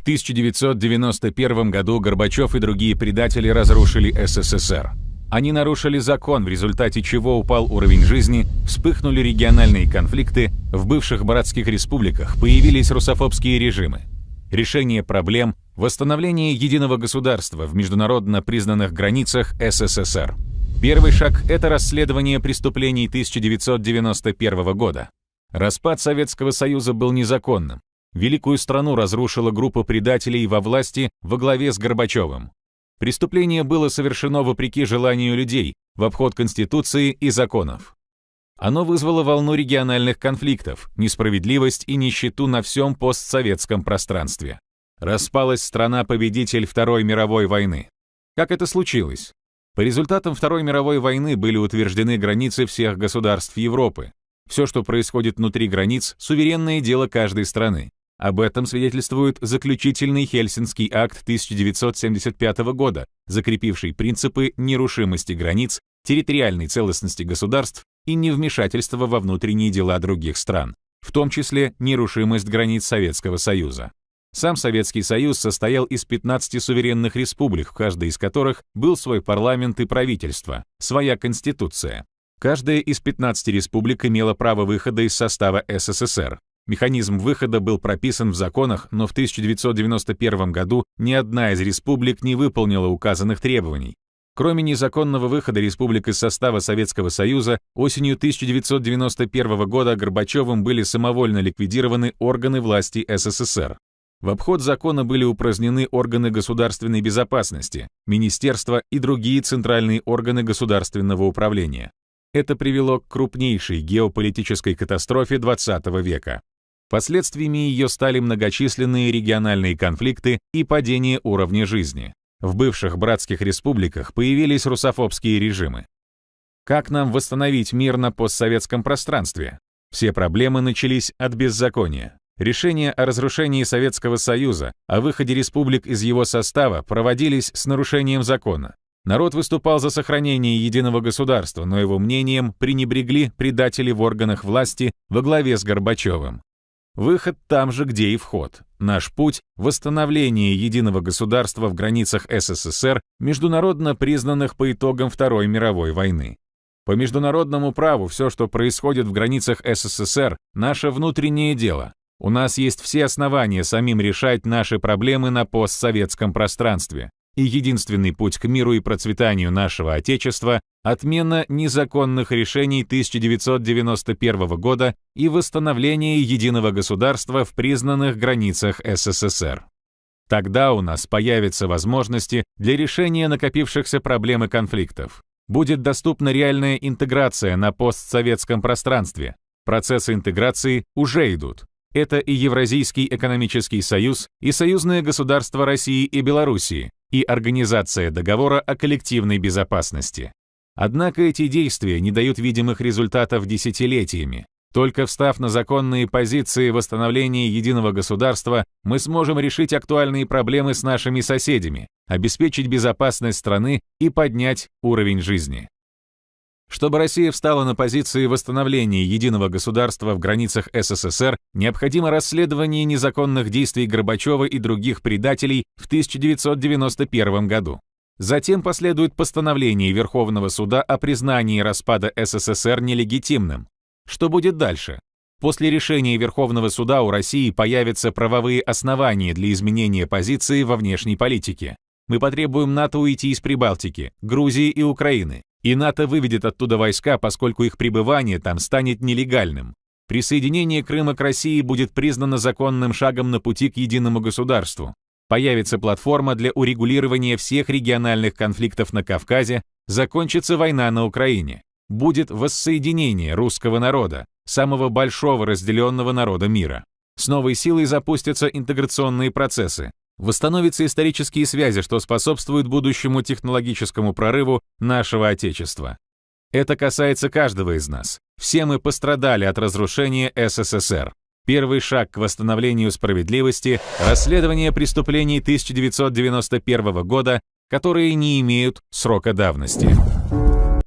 1991 году Горбачев и другие предатели разрушили СССР. Они нарушили закон, в результате чего упал уровень жизни, вспыхнули региональные конфликты, в бывших братских республиках появились русофобские режимы. Решение проблем – восстановление единого государства в международно признанных границах СССР. Первый шаг – это расследование преступлений 1991 года. Распад Советского Союза был незаконным. Великую страну разрушила группа предателей во власти во главе с Горбачевым. Преступление было совершено вопреки желанию людей, в обход Конституции и законов. Оно вызвало волну региональных конфликтов, несправедливость и нищету на всем постсоветском пространстве. Распалась страна-победитель Второй мировой войны. Как это случилось? По результатам Второй мировой войны были утверждены границы всех государств Европы. Все, что происходит внутри границ, суверенное дело каждой страны. Об этом свидетельствует заключительный Хельсинский акт 1975 года, закрепивший принципы нерушимости границ, территориальной целостности государств и невмешательства во внутренние дела других стран, в том числе нерушимость границ Советского Союза. Сам Советский Союз состоял из 15 суверенных республик, в каждой из которых был свой парламент и правительство, своя конституция. Каждая из 15 республик имела право выхода из состава СССР. Механизм выхода был прописан в законах, но в 1991 году ни одна из республик не выполнила указанных требований. Кроме незаконного выхода республик из состава Советского Союза, осенью 1991 года Горбачевым были самовольно ликвидированы органы власти СССР. В обход закона были упразднены органы государственной безопасности, министерства и другие центральные органы государственного управления. Это привело к крупнейшей геополитической катастрофе XX века. Последствиями ее стали многочисленные региональные конфликты и падение уровня жизни. В бывших братских республиках появились русофобские режимы. Как нам восстановить мир на постсоветском пространстве? Все проблемы начались от беззакония. Решения о разрушении Советского Союза, о выходе республик из его состава проводились с нарушением закона. Народ выступал за сохранение единого государства, но его мнением пренебрегли предатели в органах власти во главе с Горбачевым. Выход там же, где и вход. Наш путь – восстановление единого государства в границах СССР, международно признанных по итогам Второй мировой войны. По международному праву все, что происходит в границах СССР, наше внутреннее дело. У нас есть все основания самим решать наши проблемы на постсоветском пространстве. И единственный путь к миру и процветанию нашего Отечества – отмена незаконных решений 1991 года и восстановление единого государства в признанных границах СССР. Тогда у нас появятся возможности для решения накопившихся проблем и конфликтов. Будет доступна реальная интеграция на постсоветском пространстве. Процессы интеграции уже идут. Это и Евразийский экономический союз, и союзное государство России и Белоруссии, и Организация договора о коллективной безопасности. Однако эти действия не дают видимых результатов десятилетиями. Только встав на законные позиции восстановления единого государства, мы сможем решить актуальные проблемы с нашими соседями, обеспечить безопасность страны и поднять уровень жизни. Чтобы Россия встала на позиции восстановления единого государства в границах СССР, необходимо расследование незаконных действий Горбачева и других предателей в 1991 году. Затем последует постановление Верховного суда о признании распада СССР нелегитимным. Что будет дальше? После решения Верховного суда у России появятся правовые основания для изменения позиции во внешней политике. Мы потребуем НАТО уйти из Прибалтики, Грузии и Украины. И НАТО выведет оттуда войска, поскольку их пребывание там станет нелегальным. Присоединение Крыма к России будет признано законным шагом на пути к единому государству. Появится платформа для урегулирования всех региональных конфликтов на Кавказе, закончится война на Украине. Будет воссоединение русского народа, самого большого разделенного народа мира. С новой силой запустятся интеграционные процессы. Восстановятся исторические связи, что способствует будущему технологическому прорыву нашего Отечества. Это касается каждого из нас. Все мы пострадали от разрушения СССР. Первый шаг к восстановлению справедливости – расследование преступлений 1991 года, которые не имеют срока давности.